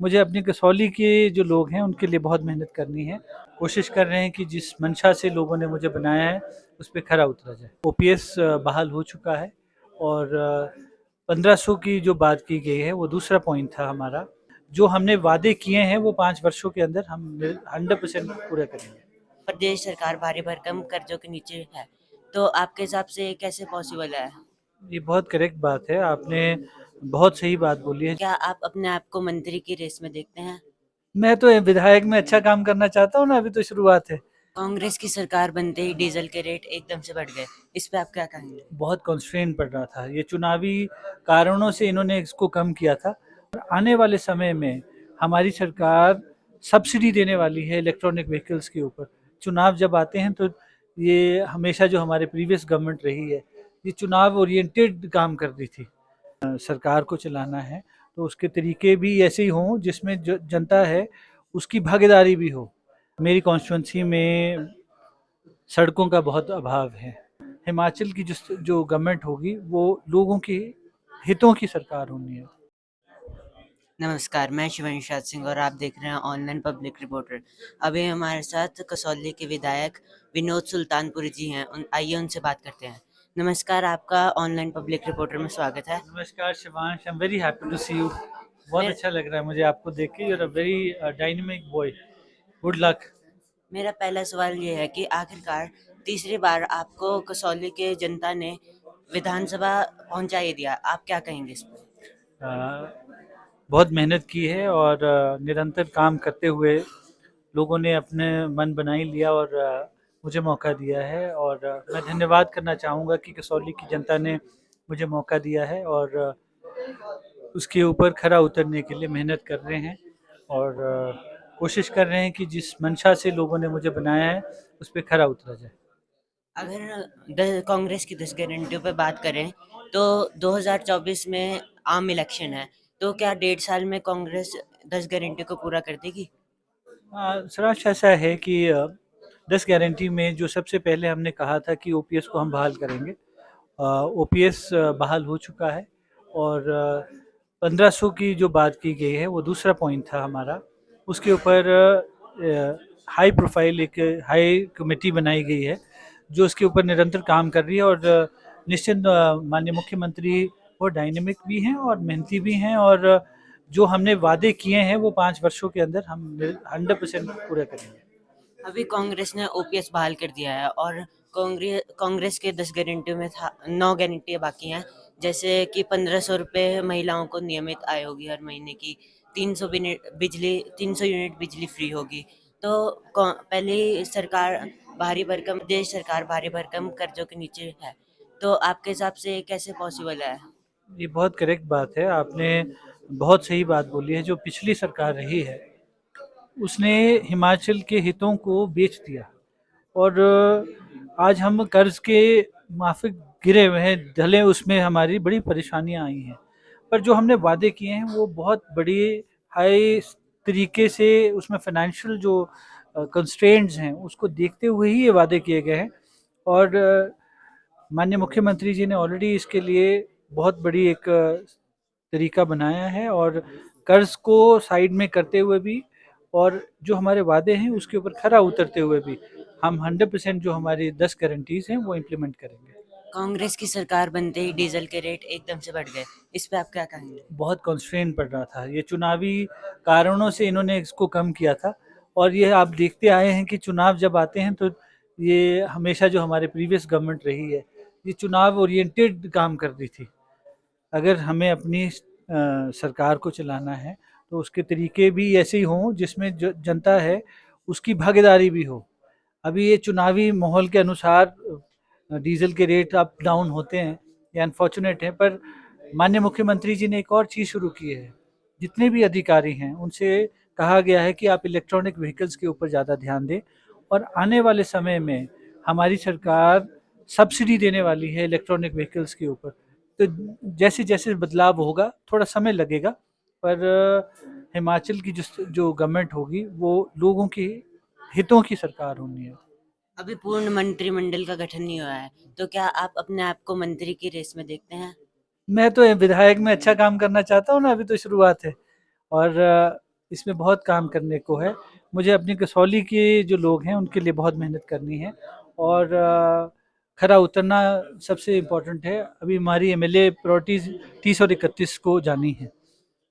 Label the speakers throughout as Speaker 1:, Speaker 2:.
Speaker 1: मुझे अपनी कसौली के जो लोग हैं उनके लिए बहुत मेहनत करनी है। कोशिश कर रहे हैं कि जिस मंशा से लोगों ने मुझे बनाया है उस पे खरा उतरा जाए। ओपीएस बहाल हो चुका है और 1500 की जो बात की गई है वो दूसरा पॉइंट था हमारा। जो हमने वादे किए हैं वो 5 वर्षों के अंदर हम 100% पूरा करेंगे।
Speaker 2: प्रदेश सरकार भारी भरकम कर्जों के नीचे है, तो आपके हिसाब से ये कैसे पॉसिबल है?
Speaker 1: ये बहुत करेक्ट बात है, आपने बहुत सही बात बोली है।
Speaker 2: क्या आप अपने आप को मंत्री की रेस में देखते हैं?
Speaker 1: मैं तो विधायक में अच्छा काम करना चाहता हूँ ना, अभी तो शुरुआत है।
Speaker 2: कांग्रेस की सरकार बनते ही डीजल के रेट एकदम से बढ़ गए, इस पे आप क्या कहेंगे?
Speaker 1: बहुत कॉन्स्ट्रेंट पड़ रहा था, ये चुनावी कारणों से इन्होंने इसको कम किया था। और आने वाले समय में हमारी सरकार सब्सिडी देने वाली है इलेक्ट्रॉनिक व्हीकल्स के ऊपर। चुनाव जब आते हैं तो ये हमेशा जो हमारे प्रीवियस गवर्नमेंट रही है, ये चुनाव ओरिएंटेड काम कर रही थी। सरकार को चलाना है तो उसके तरीके भी ऐसे ही हों जिसमें जो जनता है उसकी भागीदारी भी हो। मेरी कॉन्स्टिट्यूंसी में सड़कों का बहुत अभाव है। हिमाचल की जो गवर्नमेंट होगी वो लोगों के हितों की सरकार होनी है।
Speaker 2: नमस्कार, मैं शिवांश सिंह और आप देख रहे हैं ऑनलाइन पब्लिक रिपोर्टर। अभी हमारे साथ कसौली के विधायक विनोद सुल्तानपुरी जी हैं, आइए उनसे बात करते हैं। नमस्कार, आपका ऑनलाइन पब्लिक रिपोर्टर में स्वागत है।
Speaker 1: नमस्कार Shivansh, I am very happy to see you. बहुत
Speaker 2: मेर,
Speaker 1: अच्छा लग रहा है मुझे आपको देख के। You are a very dynamic boy. Good luck.
Speaker 2: मेरा पहला सवाल ये है कि आखिरकार तीसरी बार आपको कसौली के जनता ने विधानसभा पहुंचा ही दिया, आप क्या कहेंगे इस पर?
Speaker 1: बहुत मेहनत की है और निरंतर काम करते हुए लोगों ने अपने मन बना ही लिया और मुझे मौका दिया है। और मैं धन्यवाद करना चाहूँगा कि कसौली की जनता ने मुझे मौका दिया है और उसके ऊपर खरा उतरने के लिए मेहनत कर रहे हैं और कोशिश कर रहे हैं कि जिस मंशा से लोगों ने मुझे बनाया है उस पे खरा उतरा जाए।
Speaker 2: अगर कांग्रेस की 10 गारंटियों पे बात करें तो 2024 में आम इलेक्शन है, तो क्या 1.5 साल में कांग्रेस 10 गारंटी को पूरा कर देगी?
Speaker 1: सराश ऐसा है कि 10 गारंटी में जो सबसे पहले हमने कहा था कि ओपीएस को हम बहाल करेंगे। ओपीएस बहाल हो चुका है और 1500 की जो बात की गई है वो दूसरा पॉइंट था हमारा। उसके ऊपर हाई प्रोफाइल एक हाई कमेटी बनाई गई है जो इसके ऊपर निरंतर काम कर रही है और निश्चित माननीय मुख्यमंत्री वो डायनेमिक भी हैं और मेहनती भी हैं और जो हमने वादे किए हैं वो 5 वर्षों के अंदर हम 100% पूरा करेंगे।
Speaker 2: अभी कांग्रेस ने ओपीएस बहाल कर दिया है और कांग्रेस के 10 गारंटियों में था 9 गारंटियां बाकी हैं, जैसे कि 1500 रुपये महिलाओं को नियमित आय होगी हर महीने की, 300 यूनिट बिजली फ्री होगी। तो पहले सरकार देश सरकार भारी भरकम कर्जों के नीचे है, तो आपके हिसाब से ये कैसे पॉसिबल है?
Speaker 1: ये बहुत करेक्ट बात है, आपने बहुत सही बात बोली है। जो पिछली सरकार रही है उसने हिमाचल के हितों को बेच दिया और आज हम कर्ज के माफिक गिरे हुए हैं, ढले उसमें हमारी बड़ी परेशानियां आई हैं। पर जो हमने वादे किए हैं वो बहुत बड़ी हाई तरीके से उसमें फाइनेंशियल जो कंस्ट्रेंट्स हैं उसको देखते हुए ही ये वादे किए गए हैं। और माननीय मुख्यमंत्री जी ने ऑलरेडी इसके लिए बहुत बड़ी एक तरीका बनाया है और कर्ज को साइड में करते हुए भी और जो हमारे वादे हैं उसके ऊपर खरा उतरते हुए भी हम 100% जो हमारी 10 गारंटीज हैं वो इम्प्लीमेंट करेंगे।
Speaker 2: कांग्रेस की सरकार बनते ही डीजल के रेट एकदम से बढ़ गए, इस पे आप क्या कहेंगे?
Speaker 1: बहुत कॉन्स्ट्रेंट पड़ रहा था, ये चुनावी कारणों से इन्होंने इसको कम किया था। और ये आप देखते आए हैं कि चुनाव जब आते हैं तो ये हमेशा जो हमारे प्रीवियस गवर्नमेंट रही है, ये चुनाव ओरिएंटेड काम कर रही थी। अगर हमें अपनी सरकार को चलाना है तो उसके तरीके भी ऐसे ही हों जिसमें जो जनता है उसकी भागीदारी भी हो। अभी ये चुनावी माहौल के अनुसार डीजल के रेट अप डाउन होते हैं, ये अनफॉर्चुनेट है। पर माननीय मुख्यमंत्री जी ने एक और चीज़ शुरू की है, जितने भी अधिकारी हैं उनसे कहा गया है कि आप इलेक्ट्रॉनिक व्हीकल्स के ऊपर ज़्यादा ध्यान दें और आने वाले समय में हमारी सरकार सब्सिडी देने वाली है इलेक्ट्रॉनिक व्हीकल्स के ऊपर। तो जैसे जैसे बदलाव होगा थोड़ा समय लगेगा, पर हिमाचल की जो गवर्नमेंट होगी वो लोगों के हितों की सरकार होनी है।
Speaker 2: अभी पूर्ण मंत्रिमंडल का गठन नहीं हुआ है, तो क्या आप अपने आप को मंत्री की रेस में देखते हैं?
Speaker 1: मैं तो विधायक में अच्छा काम करना चाहता हूँ ना, अभी तो शुरुआत है। और इसमें बहुत काम करने को है। मुझे अपनी कसौली के जो लोग हैं उनके लिए बहुत मेहनत करनी है और खरा उतरना सबसे इम्पोर्टेंट है। अभी हमारी एमएलए प्रायोरिटीज़ 30 और 31 को जानी है,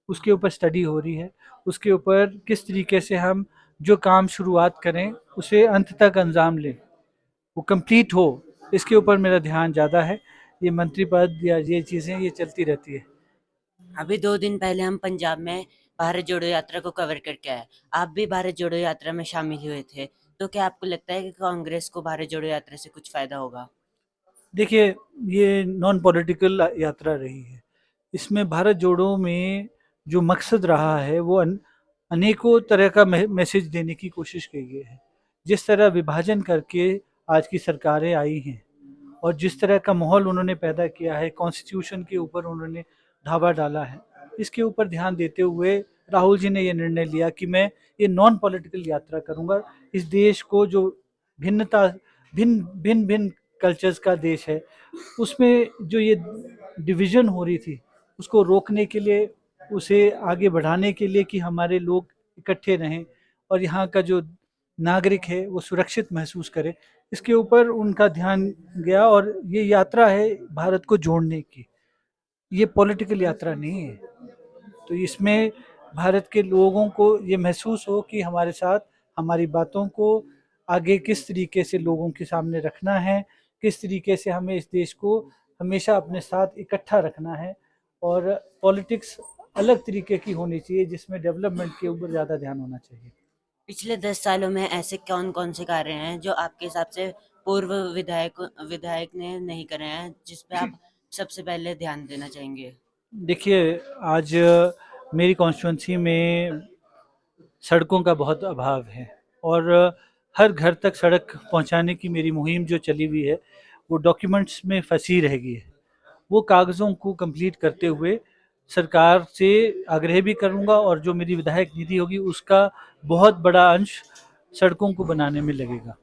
Speaker 1: उसके ऊपर स्टडी हो रही है, उसके ऊपर किस तरीके से हम जो काम शुरुआत करें उसे अंत तक अंजाम लें, वो कंप्लीट हो, इसके ऊपर मेरा ध्यान ज़्यादा है। ये मंत्री पद या ये चीज़ें ये चलती रहती है।
Speaker 2: अभी 2 दिन पहले हम पंजाब में भारत जोड़ो यात्रा को कवर करके आए। आप भी भारत जोड़ो यात्रा में शामिल हुए थे, तो क्या आपको लगता है कि कांग्रेस को भारत जोड़ो यात्रा से कुछ फ़ायदा होगा?
Speaker 1: देखिए, ये नॉन पॉलिटिकल यात्रा रही है। इसमें भारत जोड़ो में जो मकसद रहा है वो अनेकों तरह का मैसेज देने की कोशिश की गई है। जिस तरह विभाजन करके आज की सरकारें आई हैं और जिस तरह का माहौल उन्होंने पैदा किया है, कॉन्स्टिट्यूशन के ऊपर उन्होंने धावा डाला है, इसके ऊपर ध्यान देते हुए राहुल जी ने ये निर्णय लिया कि मैं ये नॉन पॉलिटिकल यात्रा करूँगा। इस देश को जो भिन्नता भिन्न भिन्न भिन्न कल्चर्स का देश है, उसमें जो ये डिवीज़न हो रही थी, उसको रोकने के लिए, उसे आगे बढ़ाने के लिए कि हमारे लोग इकट्ठे रहें और यहाँ का जो नागरिक है वो सुरक्षित महसूस करे, इसके ऊपर उनका ध्यान गया और ये यात्रा है भारत को जोड़ने की, ये पॉलिटिकल यात्रा नहीं है। तो इसमें भारत के लोगों को ये महसूस हो कि हमारे साथ हमारी बातों को आगे किस तरीके से लोगों के सामने रखना है, किस तरीके से हमें इस देश को हमेशा अपने साथ इकट्ठा रखना है और पॉलिटिक्स अलग तरीके की होनी चाहिए जिसमें डेवलपमेंट के ऊपर ज़्यादा ध्यान होना चाहिए।
Speaker 2: पिछले 10 सालों में ऐसे कौन-कौन से कार्य हैं जो आपके हिसाब से पूर्व विधायक विधायक ने नहीं करे हैं, जिस पे आप सबसे पहले ध्यान देना चाहेंगे?
Speaker 1: देखिए, आज मेरी कॉन्स्टिट्यूएंसी में सड़कों का बहुत अभाव है और हर घर तक सड़क पहुंचाने की मेरी मुहिम जो चली हुई है, वो डॉक्यूमेंट्स में फंसी रह गई है। वो कागज़ों को कंप्लीट करते हुए सरकार से आग्रह भी करूँगा और जो मेरी विधायक निधि होगी उसका बहुत बड़ा अंश सड़कों को बनाने में लगेगा।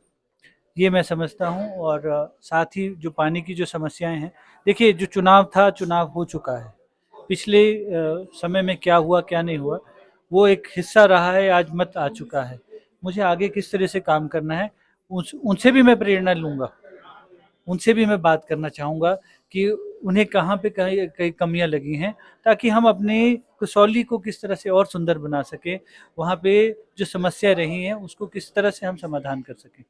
Speaker 1: ये मैं समझता हूँ और साथ ही जो पानी की जो समस्याएँ हैं, देखिए जो चुनाव था, चुनाव हो चुका है। पिछले समय में क्या हुआ, क्या नहीं हुआ, वो एक हिस्सा रहा है, आज मत आ चुका है। मुझे आगे किस तरह से काम करना है, उनसे भी मैं प्रेरणा लूँगा। उनसे भी मैं बात करना चाहूँगा कि उन्हें कहाँ पे कहीं कहीं कमियाँ लगी हैं, ताकि हम अपनी कसौली को किस तरह से और सुंदर बना सकें, वहाँ पे जो समस्या रही हैं, उसको किस तरह से हम समाधान कर सकें।